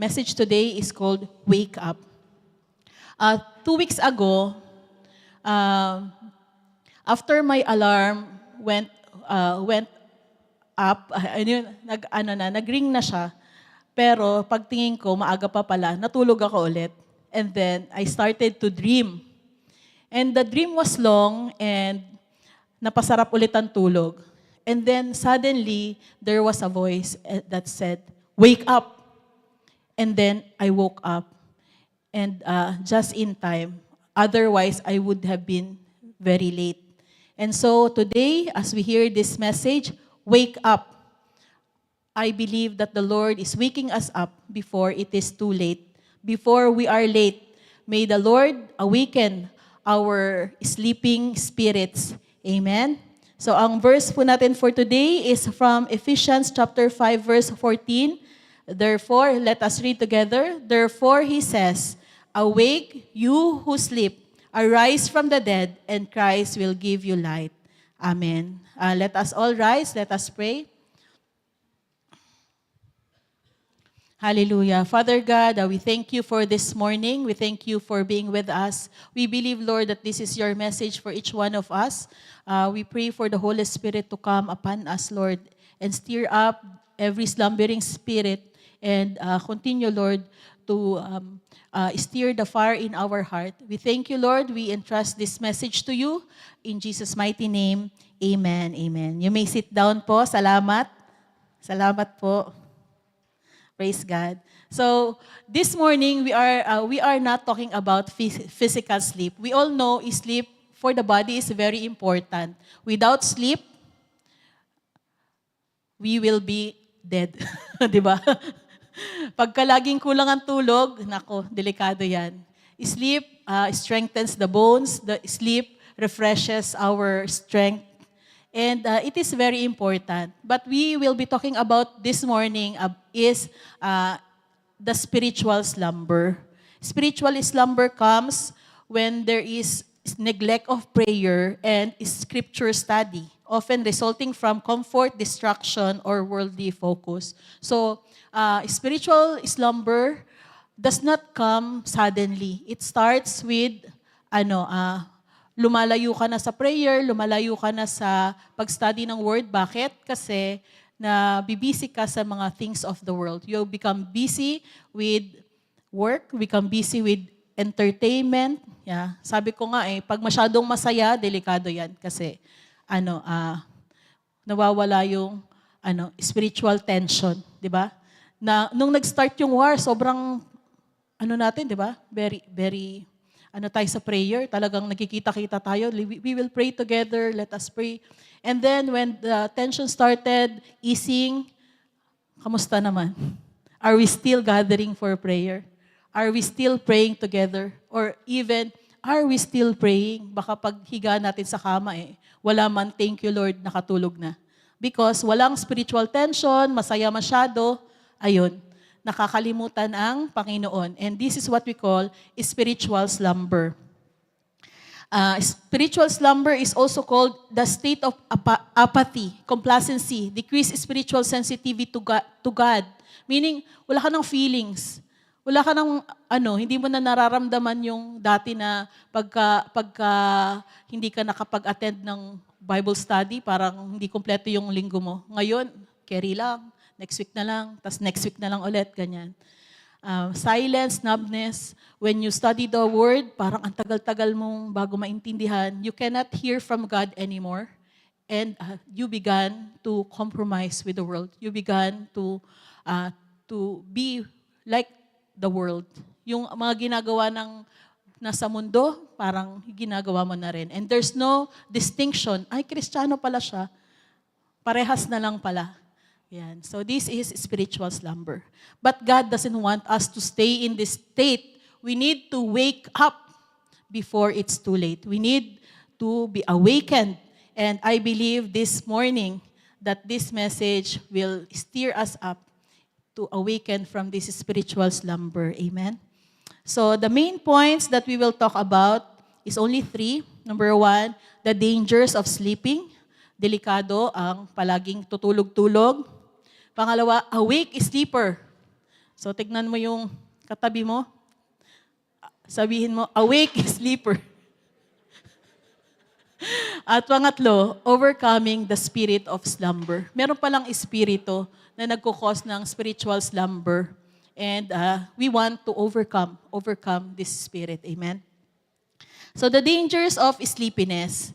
message today is called Wake Up. 2 weeks ago, after my alarm went up, nag-ring na siya. Pero pagtingin ko, maaga pa pala, natulog ako ulit. And then, I started to dream. And the dream was long and napasarap ulit ang tulog. And then, suddenly, there was a voice that said, "Wake up." And then, I woke up. And just in time. Otherwise, I would have been very late. And so, today, as we hear this message, wake up. I believe that the Lord is waking us up before it is too late. Before we are late, may the Lord awaken our sleeping spirits. Amen? So ang verse po natin for today is from Ephesians chapter 5, verse 14. Therefore, let us read together. Therefore, he says, "Awake, you who sleep, arise from the dead, and Christ will give you light." Amen. Let us all rise. Let us pray. Hallelujah. Father God, we thank you for this morning. We thank you for being with us. We believe, Lord, that this is your message for each one of us. We pray for the Holy Spirit to come upon us, Lord, and stir up every slumbering spirit and continue, Lord, to stir the fire in our heart. We thank you, Lord. We entrust this message to you. In Jesus' mighty name, amen, amen. You may sit down po. Salamat. Salamat po. Praise God. So, this morning, we are not talking about physical sleep. We all know sleep for the body is very important. Without sleep, we will be dead. Di ba? Pagka laging kulang ang tulog, nako, delikado yan. Sleep strengthens the bones. The sleep refreshes our strength. And it is very important. But we will be talking about this morning is the spiritual slumber. Spiritual slumber comes when there is neglect of prayer and scripture study, often resulting from comfort, distraction, or worldly focus. So, spiritual slumber does not come suddenly. It starts with lumalayo ka na sa prayer, lumalayo ka na sa pag-study ng word. Bakit? Kasi bibisi ka sa mga things of the world. You become busy with work, become busy with entertainment. Yeah. Sabi ko nga pag masyadong masaya, delikado yan. Kasi nawawala yung spiritual tension. Di ba? Nung nag-start yung war, sobrang natin, di ba? Very tayo sa prayer, talagang nagkikita-kita tayo. We will pray together, let us pray. And then when the tension started easing, kamusta naman? Are we still gathering for prayer? Are we still praying together? Or even, are we still praying? Baka pag higa natin sa kama wala man, thank you Lord, nakatulog na. Because walang spiritual tension, masaya masyado, ayun, nakakalimutan ang Panginoon. And this is what we call spiritual slumber. Spiritual slumber is also called the state of apathy, complacency, decreased spiritual sensitivity to God. Meaning, wala ka ng feelings. Wala ka ng, hindi mo na nararamdaman yung dati na pagka hindi ka nakapag-attend ng Bible study, parang hindi kompleto yung linggo mo. Ngayon, carry lang. Next week na lang, tas next week na lang ulit, ganyan. Silence, numbness. When you study the word, parang ang tagal-tagal mong bago maintindihan. You cannot hear from God anymore. And you began to compromise with the world. You began to be like the world. Yung mga ginagawa ng nasa mundo, parang ginagawa mo na rin. And there's no distinction. Ay, Kristiyano pala siya. Parehas na lang pala. Yan. So this is spiritual slumber. But God doesn't want us to stay in this state. We need to wake up before it's too late. We need to be awakened. And I believe this morning that this message will stir us up to awaken from this spiritual slumber. Amen? So the main points that we will talk about is only 3. Number 1, the dangers of sleeping. Delikado ang palaging tutulog-tulog. Pangalawa, awake sleeper. So tignan mo yung katabi mo, sabihin mo, awake, sleeper. At pangatlo, overcoming the spirit of slumber. Meron palang espiritu na nagkukos ng spiritual slumber. And we want to overcome this spirit. Amen? So the dangers of sleepiness.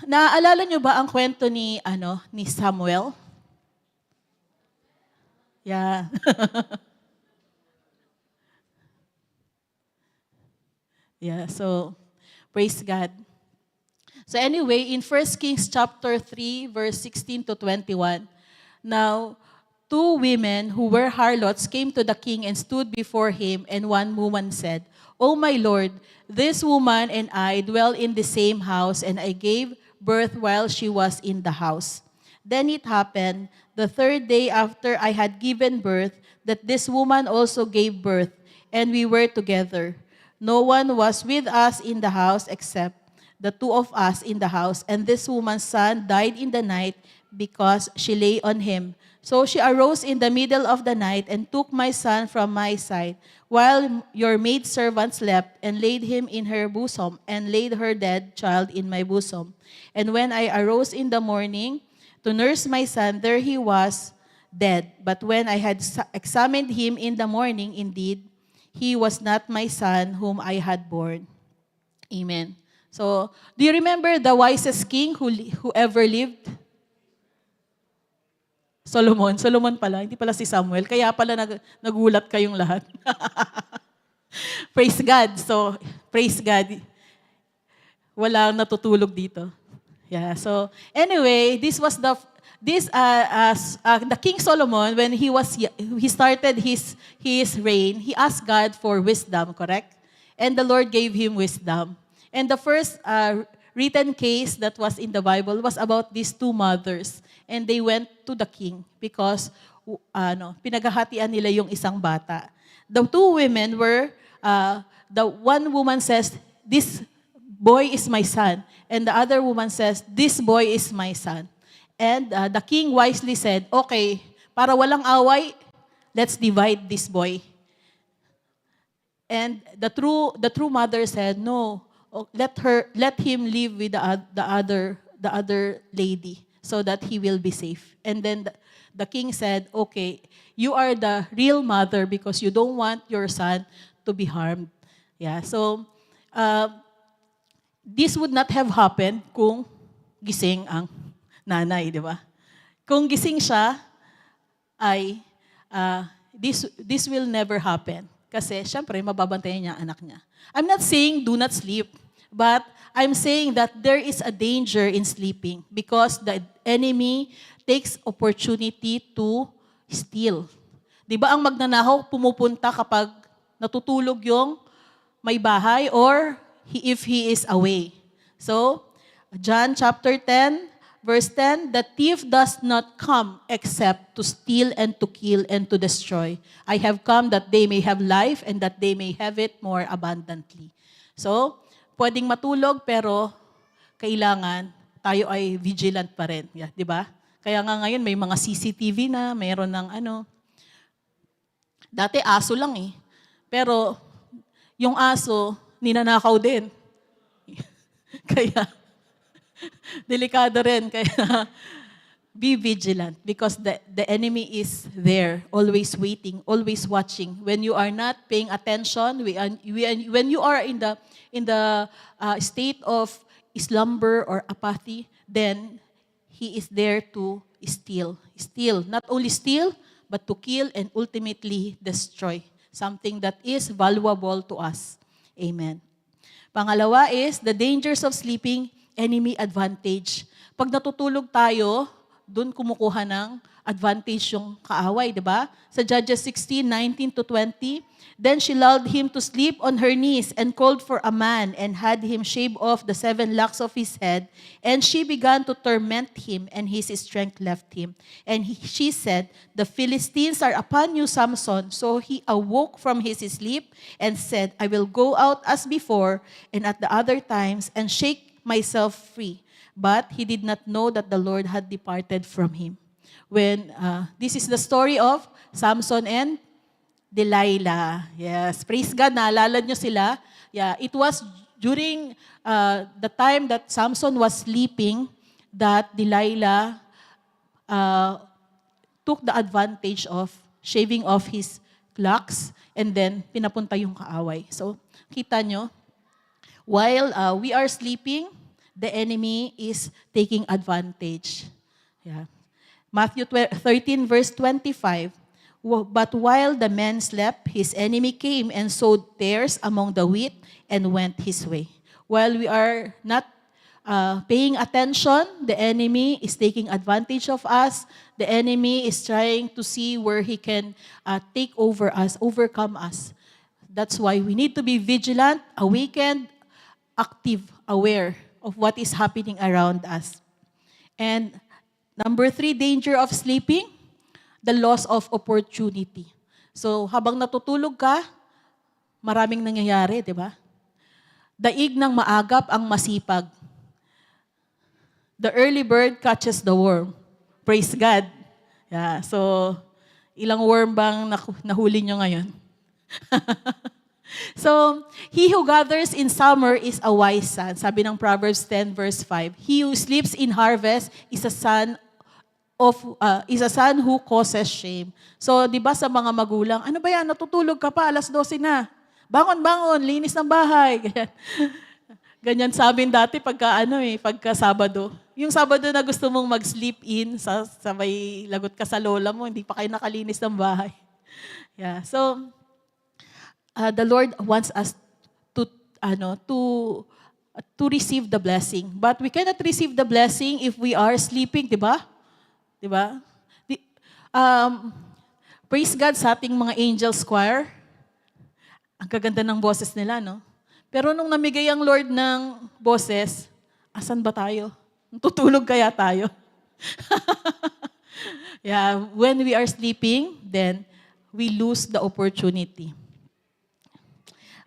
Naaalala nyo ba ang kwento ni Samuel? Yeah. Yeah, so praise God. So anyway, in 1 Kings chapter 3, verse 16 to 21, now, 2 women who were harlots came to the king and stood before him, and one woman said, "O my lord, this woman and I dwell in the same house, and I gave birth while she was in the house. Then it happened, the 3rd day after I had given birth, that this woman also gave birth, and we were together. No one was with us in the house except the 2 of us in the house, and this woman's son died in the night because she lay on him. So she arose in the middle of the night and took my son from my side, while your maidservant slept, and laid him in her bosom, and laid her dead child in my bosom. And when I arose in the morning to nurse my son, there he was dead. But when I had examined him in the morning, indeed, he was not my son whom I had born." Amen. So, do you remember the wisest king who ever lived? Solomon. Solomon pala, hindi pala si Samuel. Kaya pala nagulat kayong lahat. Praise God. So, praise God. Walang natutulog dito. Yeah. So, anyway, the King Solomon, when he started his reign, he asked God for wisdom, correct? And the Lord gave him wisdom. And the first written case that was in the Bible was about these 2 mothers. And they went to the king because pinaghahatian nila yung isang bata. The 2 women were, the one woman says, "This boy is my son." And the other woman says, "This boy is my son." And the king wisely said, "Okay, para walang away, let's divide this boy." And the true mother said, "No, let him live with the other lady, so that he will be safe." And then the king said, "Okay, you are the real mother because you don't want your son to be harmed." Yeah. So this would not have happened kung gising ang nanay, di ba? Kung gising siya, ay this will never happen. Kasi, syempre, mababantayan niya ang anak niya. I'm not saying do not sleep, but I'm saying that there is a danger in sleeping because the enemy takes opportunity to steal. Di ba ang magnanakaw pumupunta kapag natutulog yung may bahay or if he is away. So, John chapter 10, verse 10, "The thief does not come except to steal and to kill and to destroy. I have come that they may have life and that they may have it more abundantly." So, pwedeng matulog pero kailangan tayo ay vigilant pa rin. Yeah, di ba? Kaya nga ngayon may mga CCTV na, mayroon ng dati aso lang eh. Pero yung aso, ninanakaw din. Kaya, delikado rin. Kaya, be vigilant because the enemy is there, always waiting, always watching. When you are not paying attention, when you are in the state of slumber or apathy, then he is there to steal. Steal. Not only steal, but to kill and ultimately destroy something that is valuable to us. Amen. Pangalawa is the dangers of sleeping, enemy advantage. Pag natutulog tayo, doon kumukuha ng advantage yung kaaway, di ba? Sa Judges 16:19-20, "Then she lulled him to sleep on her knees and called for a man and had him shave off the 7 locks of his head. And she began to torment him, and his strength left him. And she said, 'The Philistines are upon you, Samson.' So he awoke from his sleep and said, 'I will go out as before and at the other times and shake myself free.' But he did not know that the Lord had departed from him." When this is the story of Samson and Delilah. Yes, praise God, naalala nyo sila. Yeah, it was during the time that Samson was sleeping that Delilah took the advantage of shaving off his locks and then pinapunta yung kaaway. So, kita nyo, while we are sleeping, the enemy is taking advantage. Yeah. Matthew 13 verse 25, but while the man slept, his enemy came and sowed tares among the wheat and went his way. While we are not paying attention, the enemy is taking advantage of us. The enemy is trying to see where he can take over us, overcome us. That's why we need to be vigilant, awakened, active, aware of what is happening around us. And number 3, danger of sleeping, the loss of opportunity. So, habang natutulog ka, maraming nangyayari, di ba? Daig ng maagap ang masipag. The early bird catches the worm. Praise God. Yeah, so, ilang worm bang nahuli nyo ngayon? So, he who gathers in summer is a wise son. Sabi ng Proverbs 10 verse 5. He who sleeps in harvest is a son who causes shame. So, di ba sa mga magulang, ano ba yan, natutulog ka pa, 12:00 na. Bangon, linis ng bahay. Ganyan sa amin dati pagka Sabado. Yung Sabado na gusto mong mag-sleep in, sabay lagot ka sa lola mo, hindi pa kayo nakalinis ng bahay. Yeah. So, the Lord wants us to receive the blessing. But we cannot receive the blessing if we are sleeping, di ba? Di ba? Praise God sa ating mga angels choir. Ang kaganda ng boses nila, no? Pero nung namigay ang Lord ng boses, asan ba tayo? Tutulog kaya tayo? Yeah, when we are sleeping, then we lose the opportunity.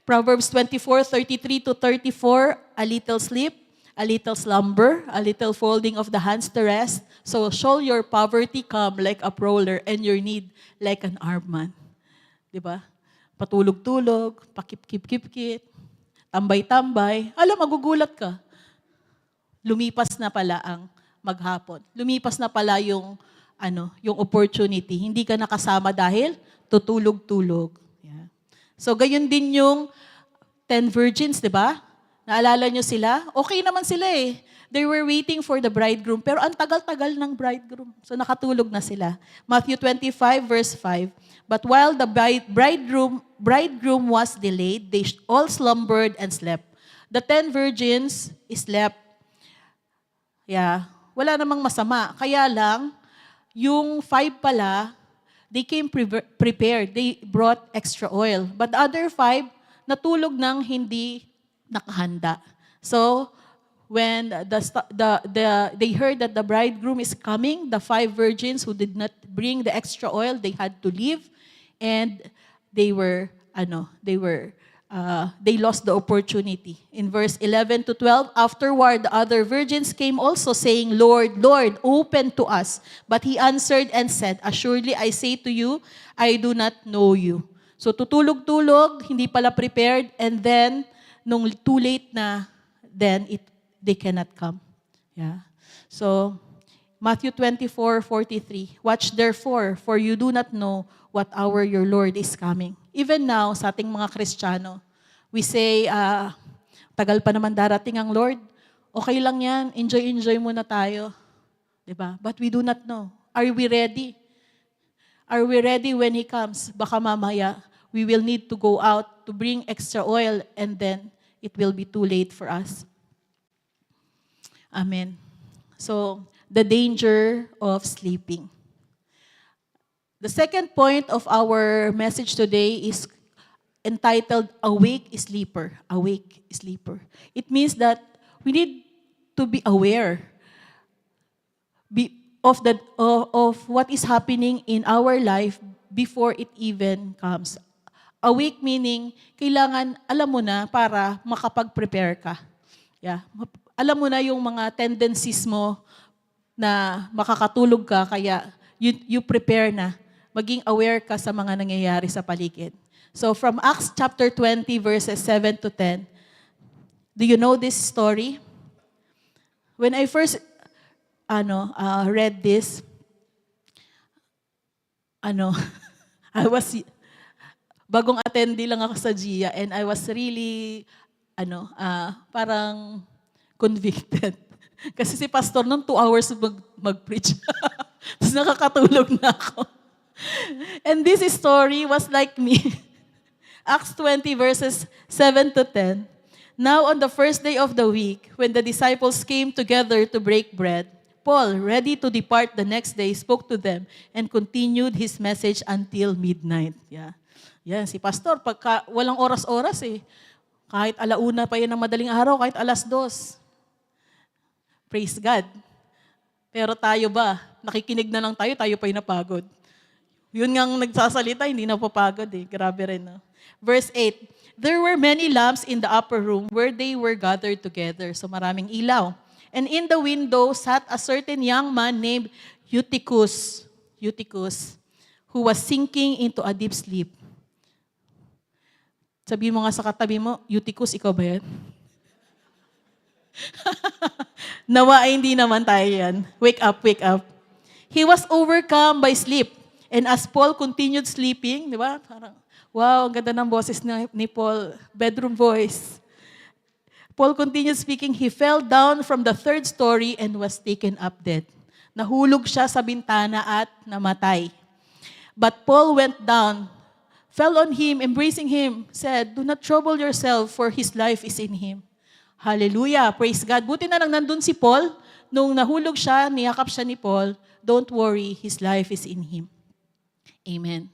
Proverbs 24:33-34, a little sleep, a little slumber, a little folding of the hands to rest. So shall your poverty come like a prowler and your need like an armed man. Diba? Patulog-tulog, pakip-kip-kip-kip, tambay-tambay. Alam, magugulat ka. Lumipas na pala ang maghapon. Lumipas na pala yung opportunity. Hindi ka nakasama dahil tutulog-tulog. Yeah. So, gayon din yung 10 virgins, di ba? Naalala nyo sila? Okay naman sila eh. They were waiting for the bridegroom. Pero ang tagal-tagal ng bridegroom. So, nakatulog na sila. Matthew 25 verse 5. But while the bridegroom was delayed, they all slumbered and slept. The 10 virgins slept. Yeah. Wala namang masama. Kaya lang, yung 5 pala, they came prepared. They brought extra oil. But the other 5, natulog nang hindi nakahanda. So, when they heard that the bridegroom is coming, the 5 virgins who did not bring the extra oil, they had to leave, and they lost the opportunity. In verse 11-12, afterward the other virgins came also, saying, Lord, Lord, open to us. But he answered and said, assuredly I say to you, I do not know you. So tutulog-tulog, hindi pala prepared, and then nung too late na, then they cannot come. Yeah. So Matthew 24:43, watch therefore, for you do not know what hour your Lord is coming. Even now, sa ating mga Kristiyano, we say, tagal pa naman darating ang Lord. Okay lang yan, enjoy muna tayo. Diba? But we do not know. Are we ready? Are we ready when He comes? Baka mamaya, we will need to go out to bring extra oil and then it will be too late for us. Amen. So, the danger of sleeping. The second point of our message today is entitled, Awake Sleeper. Awake Sleeper. It means that we need to be aware of what is happening in our life before it even comes. Awake meaning, kailangan alam mo na para makapag-prepare ka. Yeah. Alam mo na yung mga tendencies mo na makakatulog ka, kaya you prepare na. Maging aware ka sa mga nangyayari sa paligid. So from Acts chapter 20 verses 7 to 10, do you know this story? When I first read this, I was bagong attendee lang ako sa GIA and I was really parang convicted. Kasi si pastor nung 2 hours mag-preach. Tapos nakakatulog na ako. And this story was like me. Acts 20 verses 7 to 10. Now on the first day of the week, when the disciples came together to break bread, Paul, ready to depart the next day, spoke to them and continued his message until midnight. Yeah, si pastor, pagka walang oras-oras kahit 1:00 pa yun ng madaling araw, kahit 2:00. Praise God. Pero tayo ba, nakikinig na lang tayo pa yung napagod. Yun ngang nagsasalita, hindi napapagod Grabe rin, no? Verse 8, there were many lamps in the upper room where they were gathered together. So maraming ilaw. And in the window sat a certain young man named Eutychus, who was sinking into a deep sleep. Sabihin mo nga sa katabi mo, Eutychus, ikaw ba yan? Nawa ay hindi naman tayo yan. Wake up, wake up. He was overcome by sleep. And as Paul continued sleeping, di ba? Parang, wow, ang ganda ng boses ni Paul. Bedroom voice. Paul continued speaking. He fell down from the 3rd story and was taken up dead. Nahulog siya sa bintana at namatay. But Paul went down, fell on him, embracing him, said, do not trouble yourself, for his life is in him. Hallelujah. Praise God. Buti na lang nandun si Paul. Nung nahulog siya, niyakap siya ni Paul, don't worry, his life is in him. Amen.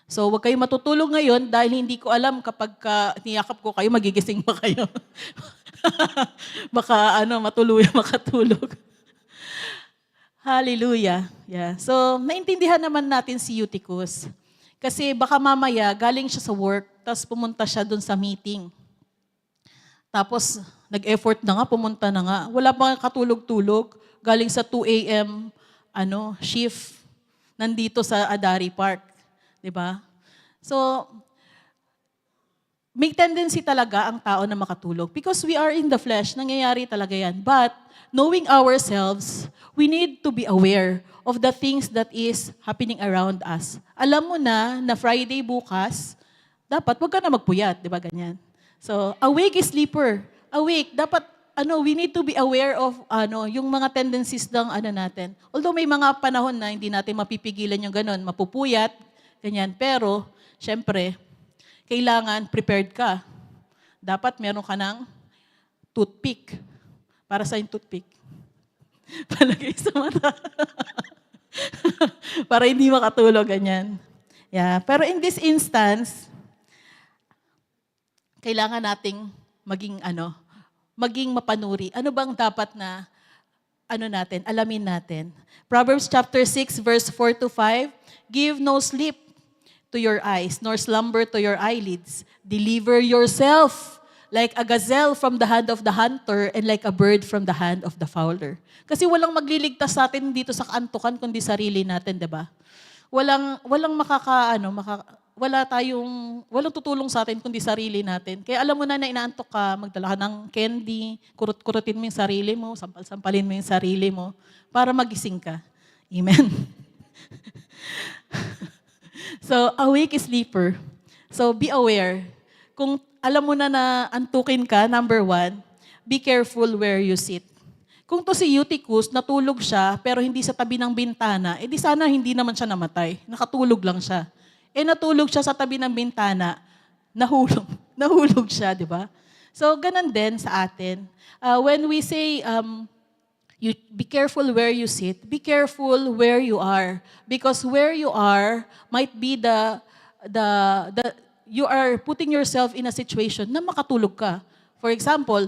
So, huwag kayo matutulog ngayon dahil hindi ko alam kapag niyakap ko kayo, magigising pa kayo. Baka makatulog. Hallelujah. Yeah. So, naintindihan naman natin si Eutychus. Kasi baka mamaya, galing siya sa work, tapos pumunta siya dun sa meeting. Tapos, nag-effort na nga, pumunta na nga. Wala pang katulog-tulog. Galing sa 2 a.m. Shift. Nandito sa Adari Park. Diba? So, may tendency talaga ang tao na makatulog. Because we are in the flesh, nangyayari talaga yan. But, knowing ourselves, we need to be aware of the things that is happening around us. Alam mo na Friday bukas, dapat wag ka na magpuyat, di ba ganyan? So, awake is sleeper. Awake, dapat we need to be aware of yung mga tendencies ng natin. Although may mga panahon na hindi natin mapipigilan yung ganun, mapupuyat, ganyan. Pero, syempre, kailangan prepared ka. Dapat meron ka ng toothpick. Para sa yung toothpick. Palagay sa mata. Para hindi makatulog, ganyan. Yeah. Pero in this instance, kailangan nating maging mapanuri. Ano bang dapat na alamin natin? Proverbs chapter 6 verse 4 to 5, give no sleep to your eyes, nor slumber to your eyelids. Deliver yourself like a gazelle from the hand of the hunter and like a bird from the hand of the fowler. Kasi walang magliligtas sa atin dito sa kaantukan kundi sarili natin, 'di ba? Walang walang tutulong sa atin kundi sarili natin. Kaya alam mo na inaantok ka, magdala ka ng candy, kurut-kurutin mo yung sarili mo, sampal-sampalin mo yung sarili mo para magising ka. Amen. So, awake is sleeper. So, be aware. Kung alam mo na antukin ka, number 1, be careful where you sit. Kung to si Eutychus, natulog siya, pero hindi sa tabi ng bintana, edi sana hindi naman siya namatay. Nakatulog lang siya. Natulog siya sa tabi ng bintana, nahulog siya, di ba? So, ganun din sa atin. When we say, you be careful where you sit, be careful where you are. Because where you are might be you are putting yourself in a situation na makatulog ka. For example,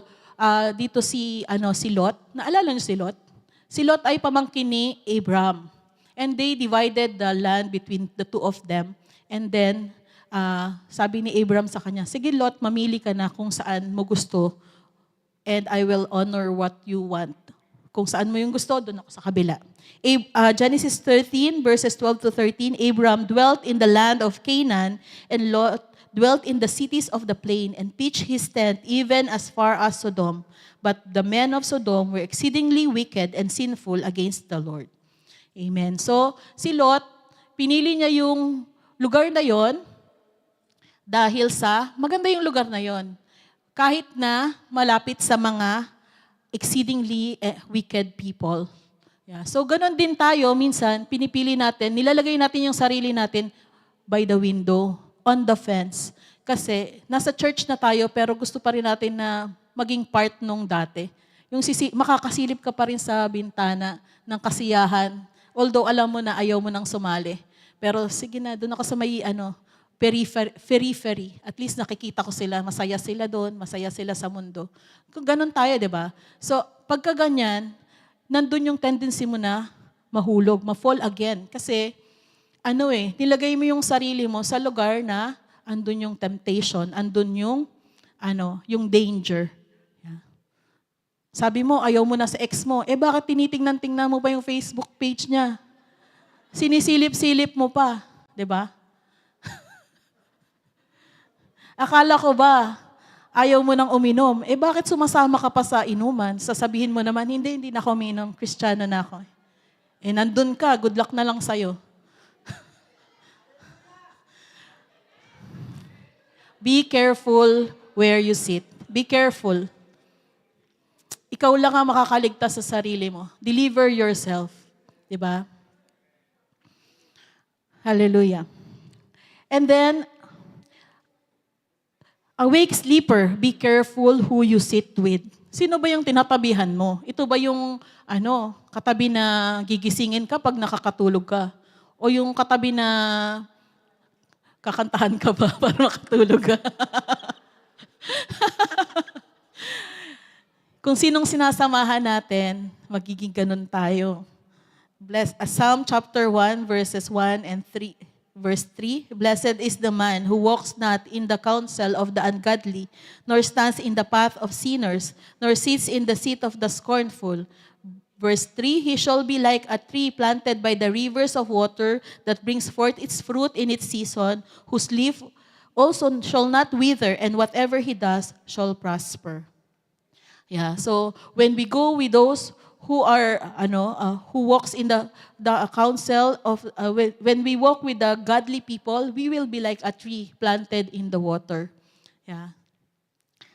dito si Lot. Naalala niyo si Lot? Si Lot ay pamangkin ni Abraham. And they divided the land between the two of them. And then, sabi ni Abraham sa kanya, sige Lot, mamili ka na kung saan mo gusto and I will honor what you want. Kung saan mo yung gusto, doon ako sa kabila. Genesis 13, verses 12 to 13, Abraham dwelt in the land of Canaan, and Lot dwelt in the cities of the plain, and pitched his tent even as far as Sodom. But the men of Sodom were exceedingly wicked and sinful against the Lord. Amen. So, si Lot, pinili niya yung lugar na yon dahil sa, maganda yung lugar na yon. Kahit na malapit sa mga exceedingly wicked people. Yeah. So, ganun din tayo, minsan, pinipili natin, nilalagay natin yung sarili natin by the window, on the fence. Kasi, nasa church na tayo, pero gusto pa rin natin na maging part nung dati. Yung makakasilip ka pa rin sa bintana ng kasiyahan, although alam mo na ayaw mo nang sumali. Pero sige na, doon ako sa may periphery. At least nakikita ko sila, masaya sila doon, masaya sila sa mundo. Kung ganun tayo, di ba? So, pagka ganyan, nandun yung tendency mo na mahulog, ma-fall again. Kasi, nilagay mo yung sarili mo sa lugar na andun yung temptation, andun yung danger. Yeah. Sabi mo, ayaw mo na sa ex mo. Bakit tinitingnan-tingnan mo pa yung Facebook page niya? Sinisilip-silip mo pa. Di ba? Akala ko ba, ayaw mo nang uminom? Bakit sumasama ka pa sa inuman? Sasabihin mo naman, hindi na ako uminom. Kristiyano na ako. Nandun ka, good luck na lang sa'yo. Be careful where you sit. Be careful. Ikaw lang ang makakaligtas sa sarili mo. Deliver yourself. Diba? Hallelujah. And then, awake sleeper, be careful who you sit with. Sino ba yung tinatabihan mo? Ito ba yung katabi na gigisingin ka pag nakakatulog ka? O yung katabi na kakantahan ka ba para makatulog ka? Kung sinong sinasamahan natin, magiging ganun tayo. Psalm chapter 1, verses 1 and 3. Verse 3, Blessed is the man who walks not in the counsel of the ungodly, nor stands in the path of sinners, nor sits in the seat of the scornful. Verse 3, He shall be like a tree planted by the rivers of water that brings forth its fruit in its season, whose leaf also shall not wither, and whatever he does shall prosper. Yeah, so when we go with those who are, who walks in the counsel of, when we walk with the godly people, we will be like a tree planted in the water. Yeah.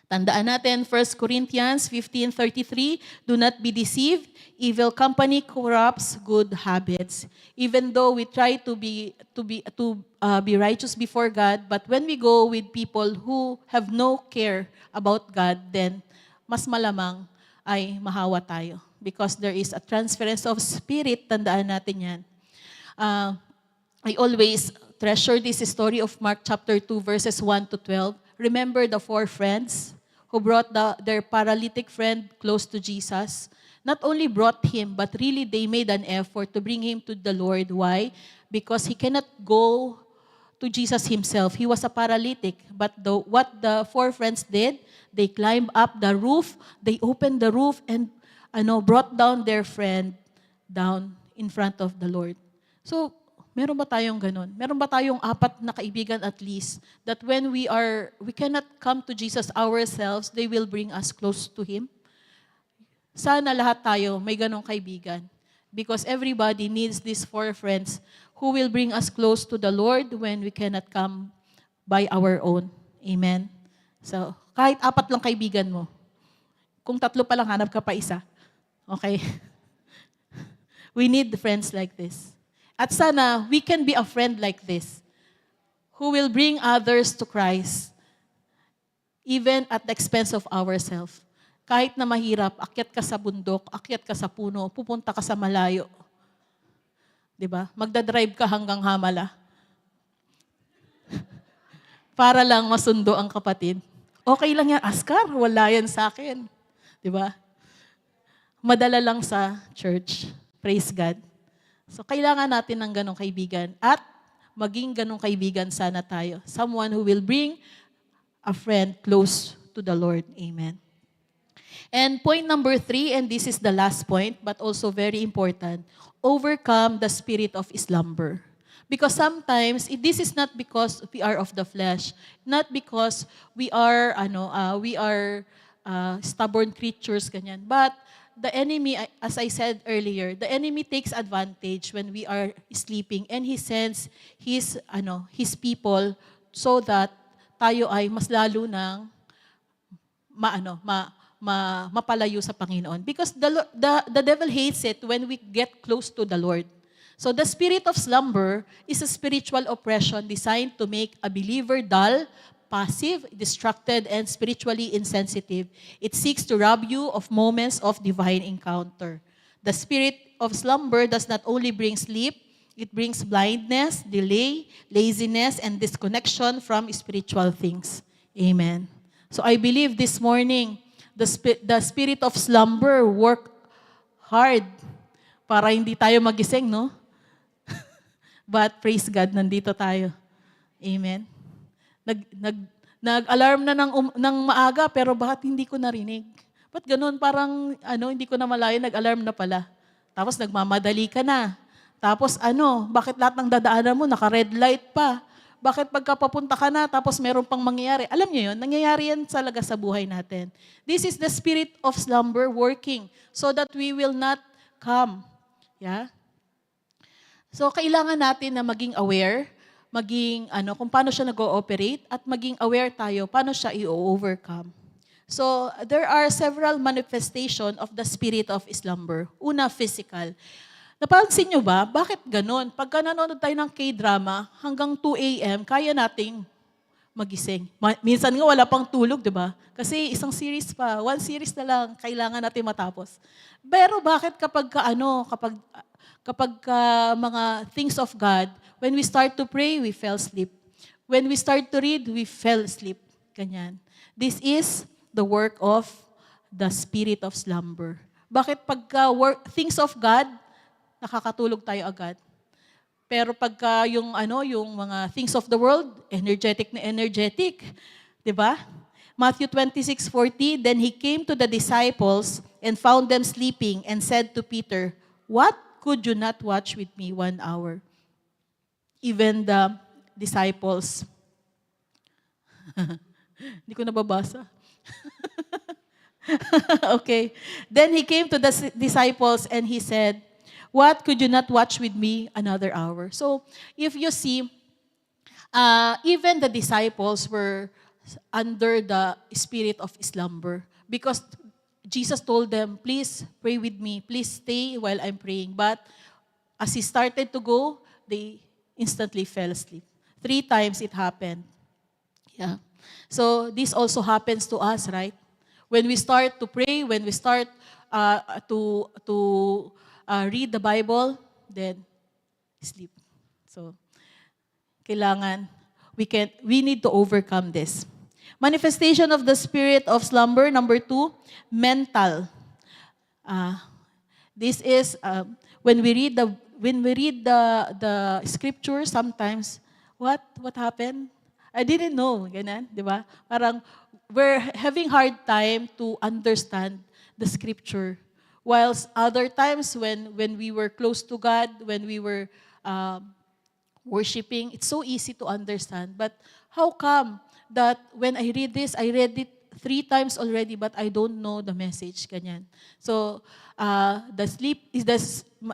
Tandaan natin, 1 Corinthians 15:33, do not be deceived, evil company corrupts good habits. Even though we try to be righteous before God, but when we go with people who have no care about God, then mas malamang ay mahawa tayo. Because there is a transference of spirit, tandaan natin yan. I always treasure this story of Mark chapter 2, verses 1 to 12. Remember the 4 friends who brought their paralytic friend close to Jesus. Not only brought him, but really they made an effort to bring him to the Lord. Why? Because he cannot go to Jesus himself. He was a paralytic. But what the 4 friends did, they climbed up the roof, they opened the roof, and brought down their friend down in front of the Lord. So, meron ba tayong ganun? Meron ba tayong 4 na kaibigan at least that when we cannot come to Jesus ourselves, they will bring us close to Him? Sana lahat tayo may ganong kaibigan. Because everybody needs these 4 friends who will bring us close to the Lord when we cannot come by our own. Amen? So, kahit 4 lang kaibigan mo. Kung 3 pa lang, hanap ka pa isa. Okay? We need friends like this. At sana, we can be a friend like this, who will bring others to Christ, even at the expense of ourselves. Kahit na mahirap, akyat ka sa bundok, akyat ka sa puno, pupunta ka sa malayo. Diba? Magdadrive ka hanggang Hamala. Para lang masundo ang kapatid. Okay lang yan, Askar, wala yan sa akin. Diba? Madala lang sa church. Praise God. So, kailangan natin ng ganong kaibigan. At maging ganong kaibigan sana tayo. Someone who will bring a friend close to the Lord. Amen. And point number 3, and this is the last point, but also very important, overcome the spirit of slumber. Because sometimes, this is not because we are of the flesh, not because we are, stubborn creatures, ganyan. But the enemy, as I said earlier, the enemy takes advantage when we are sleeping, and he sends his people so that tayo ay mas lalo ng mapalayo sa Panginoon. Because the devil hates it when we get close to the Lord. So the spirit of slumber is a spiritual oppression designed to make a believer dull, passive, distracted, and spiritually insensitive. It seeks to rob you of moments of divine encounter. The spirit of slumber does not only bring sleep, it brings blindness, delay, laziness, and disconnection from spiritual things. Amen. So I believe this morning, the spirit of slumber worked hard para hindi tayo magising, no? But praise God, nandito tayo. Amen. Nag-alarm na ng maaga, pero bakit hindi ko narinig? Ba't ganun? Parang hindi ko na malayo, nag-alarm na pala. Tapos nagmamadali ka na. Tapos bakit lahat ng dadaanan mo, naka-red light pa? Bakit pagkapapunta ka na, tapos meron pang mangyayari? Alam niyo yun, nangyayari yan talaga sa buhay natin. This is the spirit of slumber working so that we will not come. Yeah? So, kailangan natin na maging aware, kung paano siya nag-ooperate, at maging aware tayo, paano siya i-overcome. So, there are several manifestation of the spirit of slumber. Una, physical. Napansin nyo ba, bakit ganun? Pagka nanonood tayo ng K-drama, hanggang 2 a.m., kaya nating magising. Minsan nga wala pang tulog, di ba? Kasi isang series pa, one series na lang, kailangan natin matapos. Pero bakit kapag mga things of God, when we start to pray, we fell asleep. When we start to read, we fell asleep. Ganyan. This is the work of the spirit of slumber. Bakit things of God, nakakatulog tayo agad? Pero pagka yung mga things of the world, energetic na energetic. 'Di ba? Matthew 26:40, then he came to the disciples and found them sleeping and said to Peter, "What? Could you not watch with me 1 hour?" Even the disciples. Hindi ko nababasa. Okay. Then he came to the disciples and he said, "What? Could you not watch with me another hour?" So, if you see, even the disciples were under the spirit of slumber because Jesus told them, "Please pray with me. Please stay while I'm praying." But as he started to go, they instantly fell asleep. 3 times it happened. Yeah. So this also happens to us, right? When we start to pray, when we start to read the Bible, then sleep. So kailangan we need to overcome this. Manifestation of the spirit of slumber, number 2, mental. This is when we read the scripture, sometimes what happened? I didn't know, ganun, di ba? Parang we're having hard time to understand the scripture. Whilst other times when we were close to God, when we were worshiping, it's so easy to understand. But how come that when I read it 3 times already, but I don't know the message, ganyan. So, the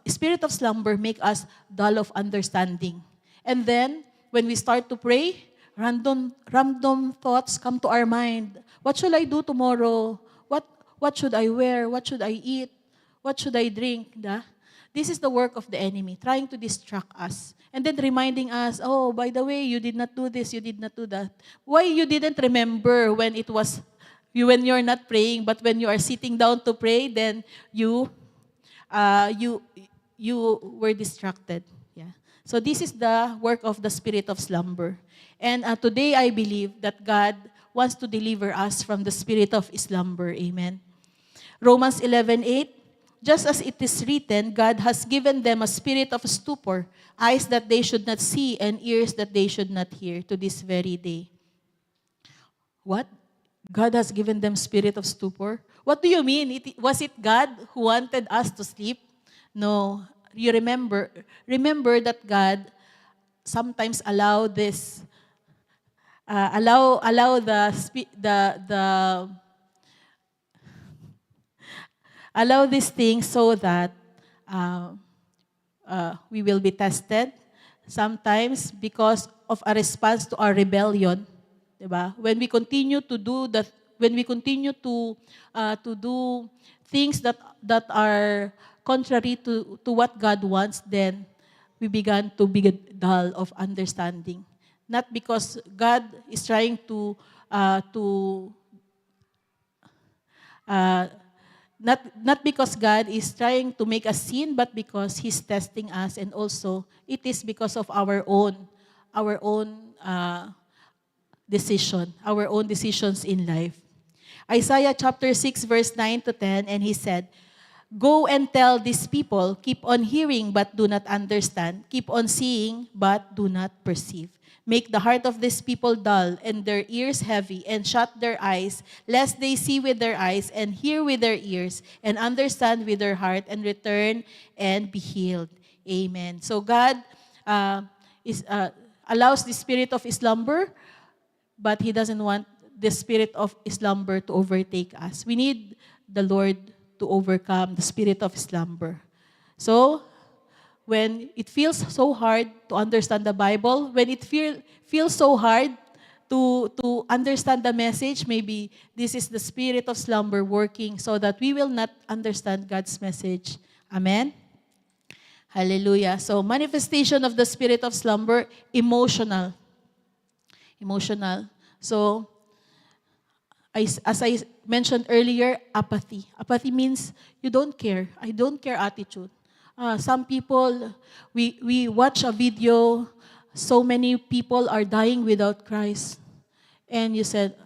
spirit of slumber make us dull of understanding. And then, when we start to pray, random thoughts come to our mind. What should I do tomorrow? What should I wear? What should I eat? What should I drink? This is the work of the enemy, trying to distract us. And then reminding us, oh, by the way, you did not do this, you did not do that. Why you didn't remember when you're not praying, but when you are sitting down to pray, then you were distracted. Yeah. So this is the work of the spirit of slumber. And today I believe that God wants to deliver us from the spirit of slumber. Amen. Romans 11:8, just as it is written, God has given them a spirit of stupor, eyes that they should not see and ears that they should not hear to this very day. What? God has given them spirit of stupor. What do you mean? Was it God who wanted us to sleep? No. You remember that God sometimes allow allow these things so that uh, we will be tested. Sometimes because of a response to our rebellion, 'di ba? When we continue to do things that are contrary to what God wants, then we began to be dull of understanding. Not because God is trying to uh, not because God is trying to make us sin, but because He's testing us, and also it is because of our own our own decisions in life. Isaiah chapter 6 verse 9 to 10, and he said, "Go and tell these people, keep on hearing but do not understand, keep on seeing but do not perceive. Make the heart of these people dull and their ears heavy, and shut their eyes, lest they see with their eyes and hear with their ears and understand with their heart and return and be healed." Amen. So God uh, allows the spirit of slumber, but He doesn't want the spirit of slumber to overtake us. We need the Lord to overcome the spirit of slumber. So, when it feels so hard to understand the Bible, when it feels so hard to understand the message, maybe this is the spirit of slumber working so that we will not understand God's message. Amen? Hallelujah. So, manifestation of the spirit of slumber, emotional. Emotional. So, as I mentioned earlier, apathy. Apathy means you don't care. I don't care attitude. Some people, we watch a video, so many people are dying without Christ. And you said,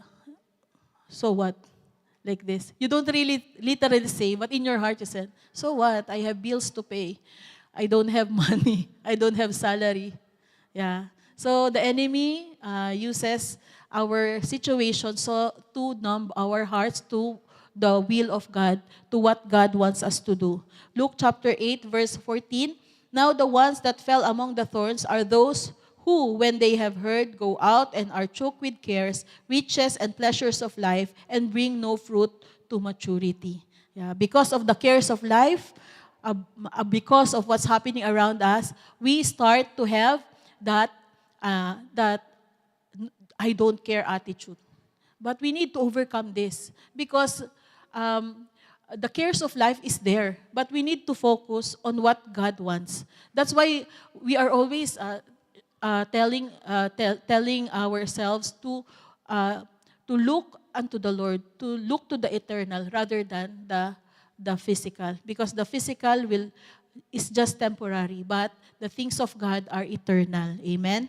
so what? Like this. You don't really literally say, but in your heart you said, so what? I have bills to pay. I don't have money. I don't have salary. Yeah. So the enemy uses our situation so to numb our hearts to the will of God, to what God wants us to do. Luke chapter 8, verse 14. Now the ones that fell among the thorns are those who, when they have heard, go out and are choked with cares, riches, and pleasures of life, and bring no fruit to maturity. Yeah, because of the cares of life, because of what's happening around us, we start to have that I don't care attitude. But we need to overcome this because the cares of life is there, but we need to focus on what God wants. That's why we are always telling ourselves to look unto the Lord, to look to the eternal rather than the physical, because the physical is just temporary, but the things of God are eternal. Amen.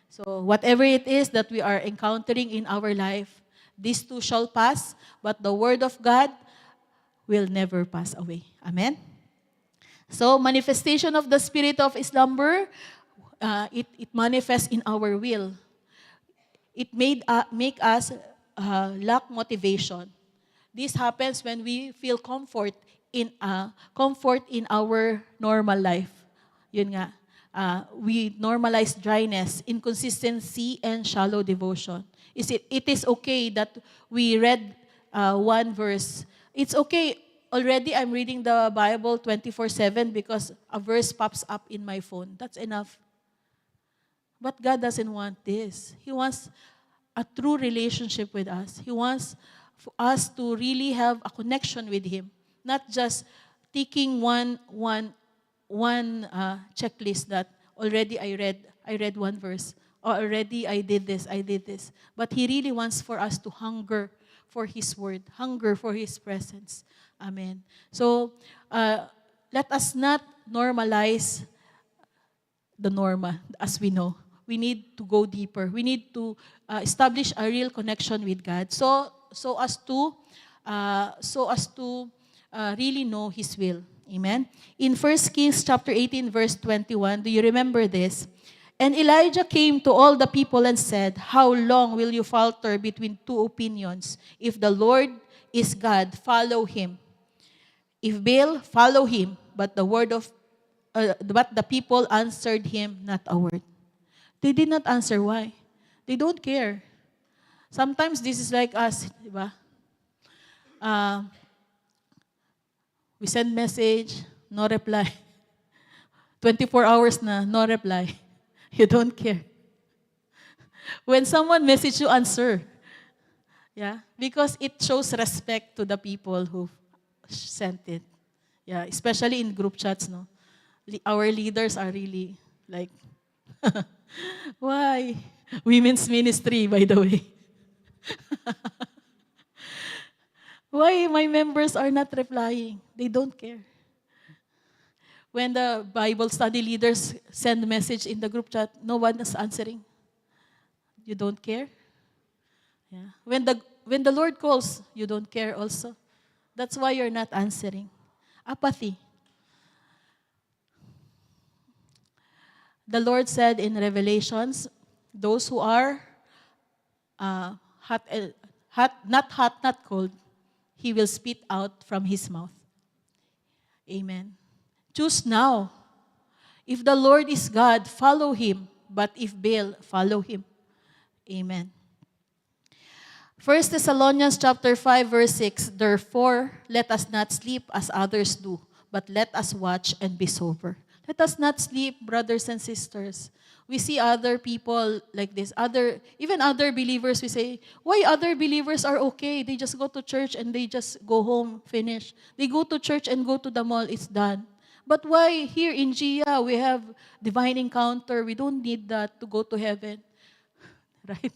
So whatever it is that we are encountering in our life, these too shall pass, but the word of God will never pass away. Amen? So manifestation of the spirit of slumber, it manifests in our will. It make us lack motivation. This happens when we feel comfort in our normal life. Yun nga. We normalize dryness, inconsistency, and shallow devotion. It is okay that we read one verse. It's okay. Already I'm reading the Bible 24/7 because a verse pops up in my phone. That's enough. But God doesn't want this. He wants a true relationship with us. He wants for us to really have a connection with Him, not just taking one checklist that already I read one verse, or already I did this. But He really wants for us to hunger for His word, hunger for His presence. Amen. So let us not normalize the norma as we know. We need to go deeper. We need to establish a real connection with God, so as to really know His will. Amen. In 1 Kings chapter 18, verse 21, do you remember this? And Elijah came to all the people and said, "How long will you falter between two opinions? If the Lord is God, follow him. If Baal, follow him." But the people answered him not a word. They did not answer. Why? They don't care. Sometimes this is like us, di ba? Uh, we send message, no reply. 24 hours na, no reply. You don't care. When someone message you, answer. Yeah, because it shows respect to the people who sent it. Yeah, especially in group chats, no. Our leaders are really like, why? Women's ministry, by the way. Why my members are not replying? They don't care. When the Bible study leaders send message in the group chat, no one is answering. You don't care? Yeah. When the Lord calls, you don't care also. That's why you're not answering. Apathy. The Lord said in Revelations, those who are not cold, He will spit out from His mouth. Amen. Choose now. If the Lord is God, follow Him. But if Baal, follow him. Amen. 1 Thessalonians chapter 5, verse 6, "Therefore, let us not sleep as others do, but let us watch and be sober." Let us not sleep, brothers and sisters. We see other people like this, even other believers, we say, why other believers are okay? They just go to church and they just go home, finish. They go to church and go to the mall, it's done. But why here in Gia, we have divine encounter, we don't need that to go to heaven. Right?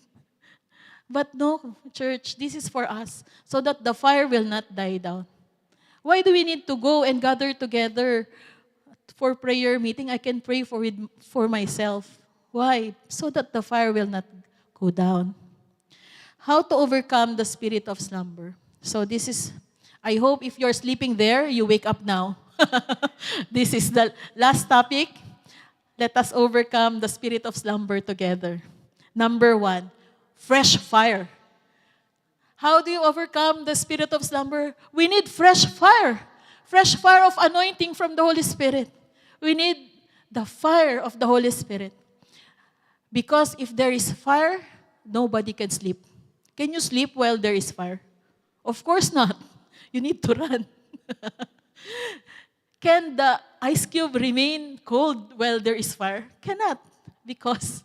But no, church, this is for us, so that the fire will not die down. Why do we need to go and gather together for prayer meeting? I can pray for myself. Why? So that the fire will not go down. How to overcome the spirit of slumber. So this is, I hope if you're sleeping there, you wake up now. This is the last topic. Let us overcome the spirit of slumber together. Number 1, fresh fire. How do you overcome the spirit of slumber? We need fresh fire. Fresh fire of anointing from the Holy Spirit. We need the fire of the Holy Spirit. Because if there is fire, nobody can sleep. Can you sleep while there is fire? Of course not. You need to run. Can the ice cube remain cold while there is fire? Cannot, because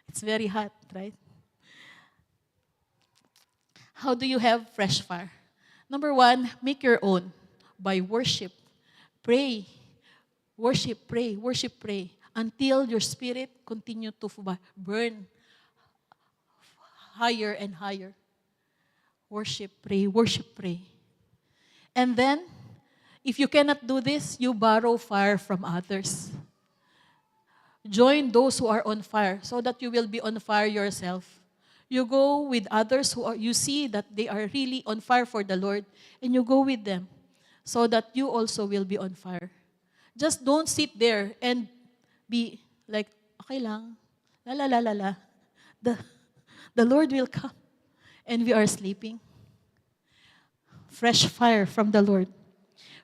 it's very hot, right? How do you have fresh fire? Number 1, make your own by worship. Pray. Worship, pray, until your spirit continue to burn higher and higher. Worship, pray. And then, if you cannot do this, you borrow fire from others. Join those who are on fire so that you will be on fire yourself. You go with others you see that they are really on fire for the Lord, and you go with them so that you also will be on fire. Just don't sit there and be like, okay lang, la. The Lord will come and we are sleeping. Fresh fire from the Lord.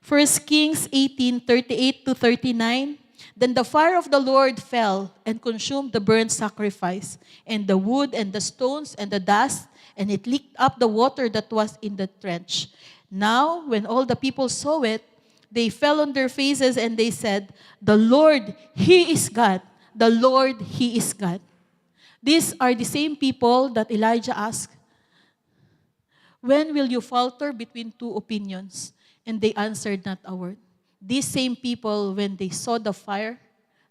1 Kings 18:38-39. Then the fire of the Lord fell and consumed the burnt sacrifice, and the wood and the stones and the dust, and it licked up the water that was in the trench. Now, when all the people saw it, they fell on their faces and they said, "The Lord, He is God. The Lord, He is God." These are the same people that Elijah asked, "When will you falter between two opinions?" And they answered not a word. These same people, when they saw the fire,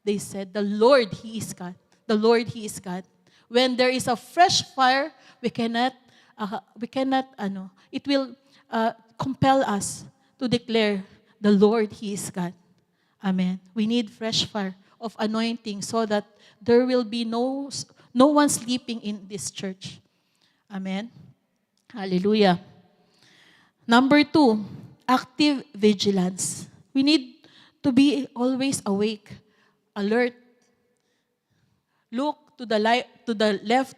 they said, "The Lord, He is God. The Lord, He is God." When there is a fresh fire, it will compel us to declare, "The Lord, He is God." Amen. We need fresh fire of anointing so that there will be no one sleeping in this church. Amen. Hallelujah. Number 2, active vigilance. We need to be always awake, alert. Look to the left,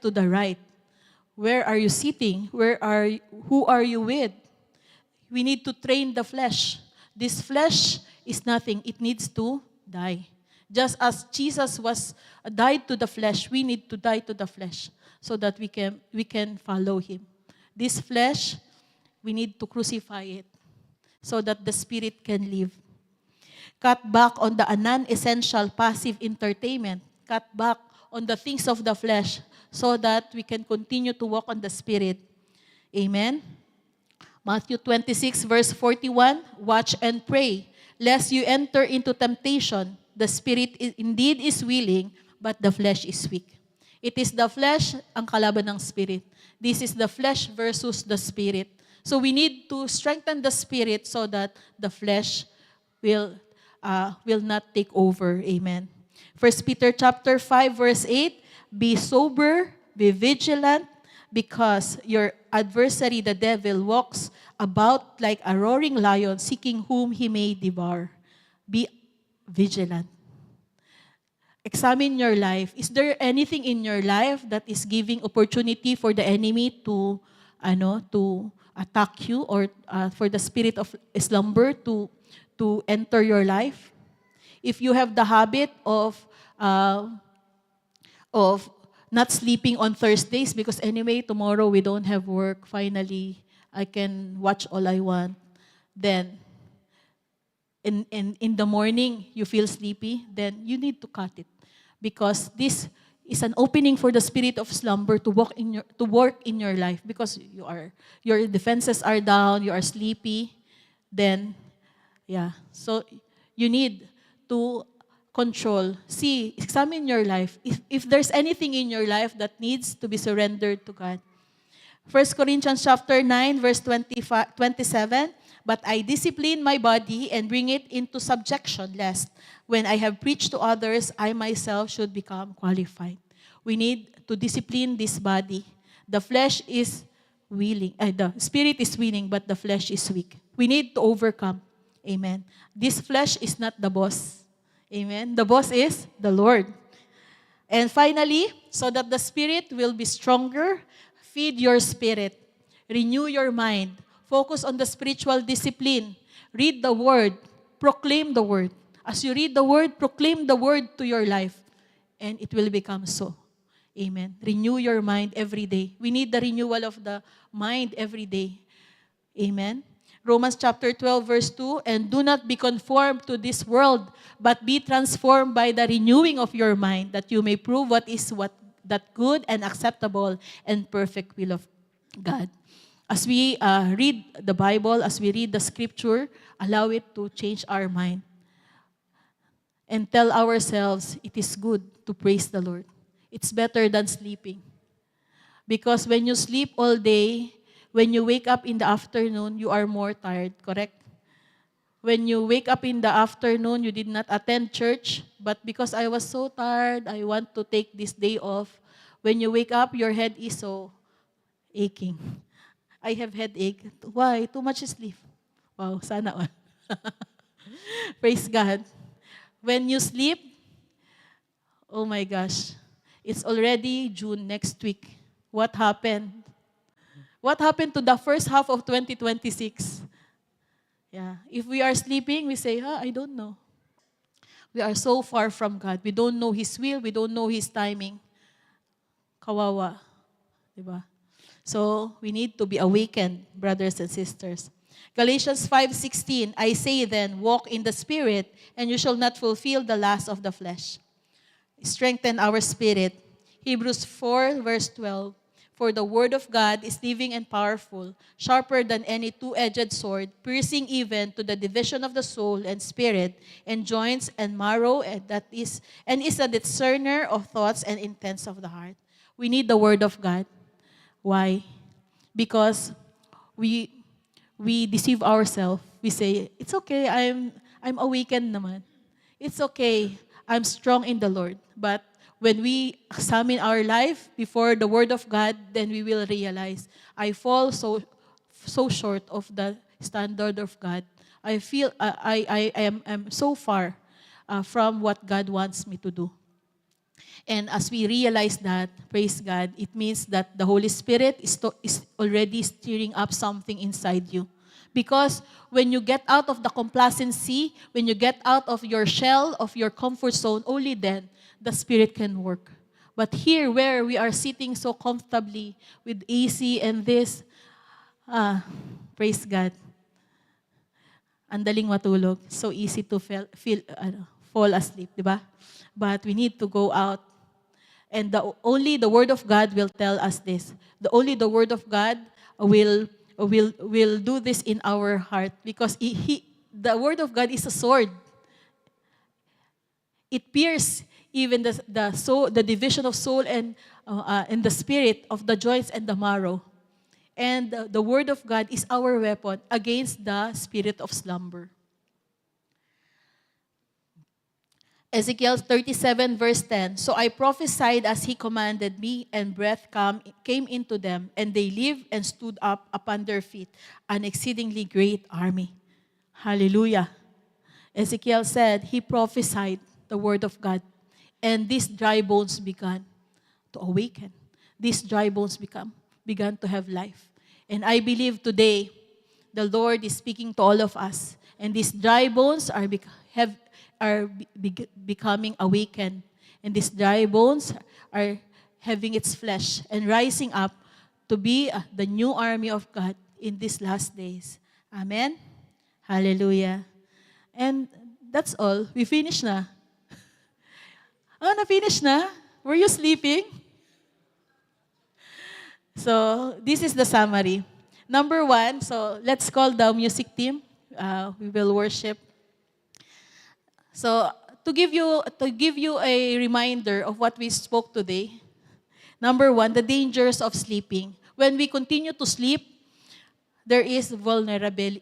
to the right. Where are you sitting? Who are you with? We need to train the flesh. This flesh is nothing. It needs to die. Just as Jesus was died to the flesh, we need to die to the flesh so that we can follow him. This flesh, we need to crucify it so that the spirit can live. Cut back on the non-essential passive entertainment. Cut back on the things of the flesh so that we can continue to walk on the spirit. Amen. Matthew 26, verse 41, watch and pray, lest you enter into temptation. The spirit indeed is willing, but the flesh is weak. It is the flesh ang kalaban ng spirit. This is the flesh versus the spirit. So we need to strengthen the spirit so that the flesh will not take over. Amen. 1 Peter chapter 5, verse 8, be sober, be vigilant, because your adversary, the devil, walks about like a roaring lion, seeking whom he may devour. Be vigilant. Examine your life. Is there anything in your life that is giving opportunity for the enemy to attack you, or for the spirit of slumber to enter your life? If you have the habit of not sleeping on Thursdays because anyway, tomorrow we don't have work, finally, I can watch all I want. Then, in the morning, you feel sleepy, then you need to cut it. Because this is an opening for the spirit of slumber to work in your life, because your defenses are down, you are sleepy, then, so you need to control. See, examine your life. If there's anything in your life that needs to be surrendered to God. 1 Corinthians chapter 9, verse 27, but I discipline my body and bring it into subjection, lest when I have preached to others, I myself should become qualified. We need to discipline this body. The flesh is willing, the spirit is willing, but the flesh is weak. We need to overcome. Amen. This flesh is not the boss. Amen. The boss is the Lord. And finally, so that the spirit will be stronger, feed your spirit. Renew your mind. Focus on the spiritual discipline. Read the word. Proclaim the word. As you read the word, proclaim the word to your life. And it will become so. Amen. Renew your mind every day. We need the renewal of the mind every day. Amen. Romans chapter 12, verse 2, and do not be conformed to this world, but be transformed by the renewing of your mind, that you may prove what that good and acceptable and perfect will of God. As we read the Bible, as we read the scripture, allow it to change our mind. And tell ourselves, it is good to praise the Lord. It's better than sleeping. Because when you sleep all day, when you wake up in the afternoon, you are more tired, correct? When you wake up in the afternoon, you did not attend church, but because I was so tired, I want to take this day off. When you wake up, your head is so aching. I have headache. Why? Too much sleep. Wow, sana all. Praise God. When you sleep, oh my gosh, it's already June next week. What happened? What happened to the first half of 2026? If we are sleeping, we say, I don't know. We are so far from God. We don't know His will. We don't know His timing. Kawawa. Diba? So, we need to be awakened, brothers and sisters. Galatians 5:16, I say then, walk in the Spirit, and you shall not fulfill the lust of the flesh. Strengthen our spirit. Hebrews 4, verse 12, for the word of God is living and powerful, sharper than any two-edged sword, piercing even to the division of the soul and spirit, and joints and marrow, and is a discerner of thoughts and intents of the heart. We need the word of God. Why? Because we deceive ourselves. We say, it's okay, I'm awakened naman. It's okay, I'm strong in the Lord. But when we examine our life before the Word of God, then we will realize, I fall so short of the standard of God. I feel I am so far from what God wants me to do. And as we realize that, praise God, it means that the Holy Spirit is already stirring up something inside you. Because when you get out of the complacency, when you get out of your shell, of your comfort zone, only then the Spirit can work. But here, where we are sitting so comfortably with AC and this, praise God, ang daling matulog. So easy to fall asleep, di ba? But we need to go out. And only the Word of God will tell us this. Only the Word of God will do this in our heart, because the Word of God is a sword. It pierces even the soul, the division of soul and the spirit, of the joints and the marrow. And the Word of God is our weapon against the spirit of slumber. Ezekiel 37 verse 10, "So I prophesied as he commanded me, and breath came into them, and they lived and stood up upon their feet, an exceedingly great army." Hallelujah. Ezekiel said he prophesied the word of God, and these dry bones began to awaken. These dry bones began to have life. And I believe today, the Lord is speaking to all of us, and these dry bones are becoming awakened. And these dry bones are having its flesh and rising up to be the new army of God in these last days. Amen? Hallelujah. And that's all. We finished na. Na-finish na? Were you sleeping? So, this is the summary. Number 1, so let's call the music team. We will worship. So, to give you a reminder of what we spoke today, number 1, the dangers of sleeping. When we continue to sleep, there is vulnerability.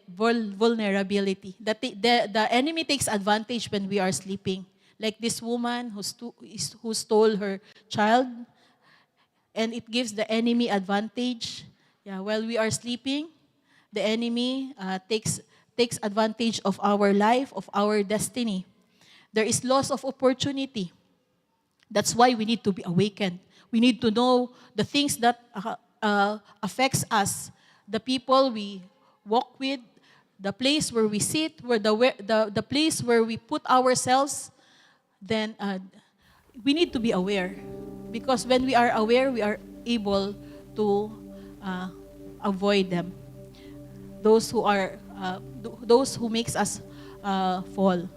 The enemy takes advantage when we are sleeping. Like this woman who stole her child, and it gives the enemy advantage. Yeah, while we are sleeping, the enemy takes advantage of our life, of our destiny. There is loss of opportunity. That's why we need to be awakened. We need to know the things that affects us, the people we walk with, the place where we sit, the place where we put ourselves. Then we need to be aware, because when we are aware, we are able to avoid them. Those who makes us fall.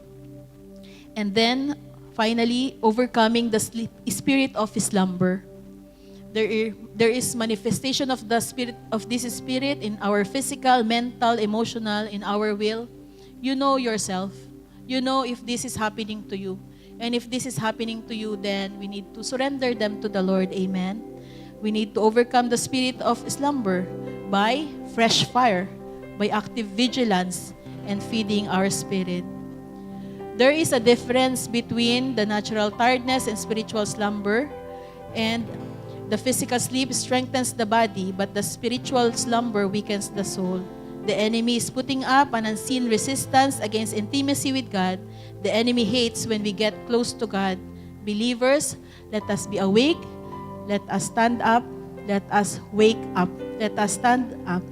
And then, finally, overcoming the spirit of slumber. There is manifestation of the spirit of this spirit in our physical, mental, emotional, in our will. You know yourself. You know if this is happening to you. And if this is happening to you, then we need to surrender them to the Lord. Amen. We need to overcome the spirit of slumber by fresh fire, by active vigilance, and feeding our spirit. There is a difference between the natural tiredness and spiritual slumber. And the physical sleep strengthens the body, but the spiritual slumber weakens the soul. The enemy is putting up an unseen resistance against intimacy with God. The enemy hates when we get close to God. Believers, let us be awake. Let us stand up. Let us wake up. Let us stand up.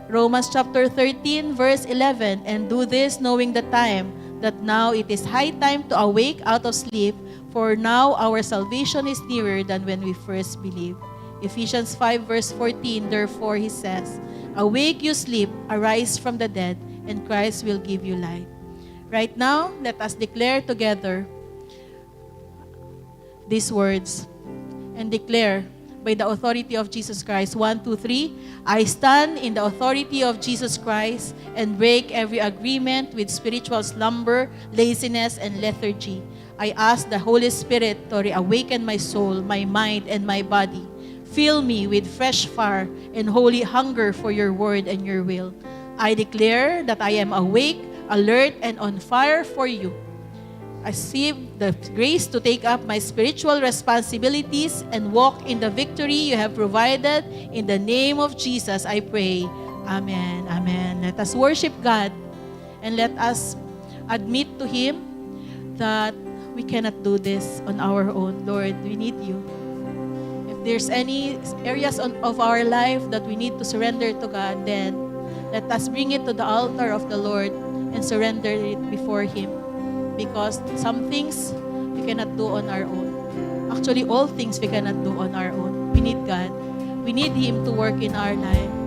Romans chapter 13, verse 11, "And do this knowing the time, that now it is high time to awake out of sleep, for now our salvation is nearer than when we first believed." Ephesians 5 verse 14, "Therefore," he says, "Awake, you sleep, arise from the dead, and Christ will give you light." Right now, let us declare together these words and declare by the authority of Jesus Christ. 1, 2, 3. "I stand in the authority of Jesus Christ and break every agreement with spiritual slumber, laziness, and lethargy. I ask the Holy Spirit to reawaken my soul, my mind, and my body. Fill me with fresh fire and holy hunger for your word and your will. I declare that I am awake, alert, and on fire for you. I receive the grace to take up my spiritual responsibilities and walk in the victory you have provided. In the name of Jesus, I pray. Amen. Amen. Let us worship God, and let us admit to Him that we cannot do this on our own. Lord, we need you. If there's any areas of our life that we need to surrender to God, then let us bring it to the altar of the Lord and surrender it before Him. Because some things we cannot do on our own. Actually, all things we cannot do on our own. We need God. We need Him to work in our life.